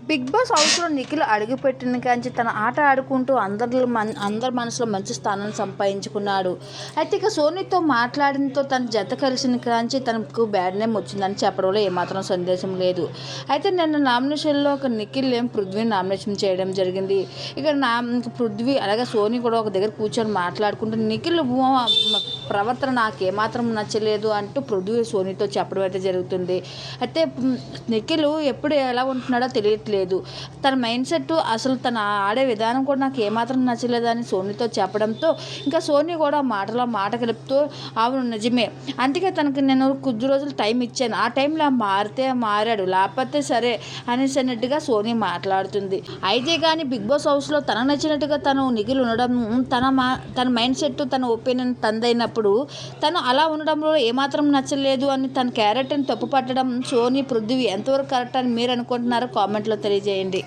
Big boss హౌస్లో నిఖిల్ అడుగుపెట్టిన కాంచి తన ఆట ఆడుకుంటూ అందరి మనసులో మంచి స్థానాన్ని సంపాదించుకున్నాడు. అయితే ఇక సోనీతో మాట్లాడినతో తన జత కలిసిన కాంచి తనకు బ్యాడ్ నేమ్ వచ్చిందని చెప్పడంలో ఏమాత్రం సందేశం లేదు. అయితే నిన్న నామినేషన్లో ఒక నిఖిల్ పృథ్వీని నామినేషన్ చేయడం జరిగింది. ఇక పృథ్వీ అలాగే సోనీ కూడా ఒక దగ్గర కూర్చొని మాట్లాడుకుంటూ నిఖిల్ ప్రవర్తన నాకేమాత్రం నచ్చలేదు అంటూ పృథ్వీ సోనీతో చెప్పడం అయితే జరుగుతుంది. అయితే నిఖిల్ ఎప్పుడు ఎలా ఉంటున్నాడో తెలియట్లేదు. తన మైండ్ సెట్ అసలు తన ఆడే విధానం కూడా నాకు ఏమాత్రం నచ్చలేదని సోనీతో చెప్పడంతో ఇంకా సోనీ కూడా మాటలో మాట కలుపుతూ అవును నిజమే, అందుకే తనకి నేను కొద్ది రోజులు టైం ఇచ్చాను, ఆ టైంలో మారితే మారాడు లేకపోతే సరే అనేసి అన్నట్టుగా సోనీ మాట్లాడుతుంది. అయితే కానీ బిగ్ బాస్ హౌస్లో తనకు నచ్చినట్టుగా తను నిఖిల్ ఉండడం తన మైండ్ సెట్ తన ఒపీనియన్ తందైనప్పుడు తను అలా ఉండడంలో ఏమాత్రం నచ్చలేదు అని తన క్యారెక్టర్ని తప్పు పట్టడం సోనీ పృథ్వీ ఎంతవరకు కరెక్ట్ అని మీరు అనుకుంటున్నారో కామెంట్లో తెలియజేయండి.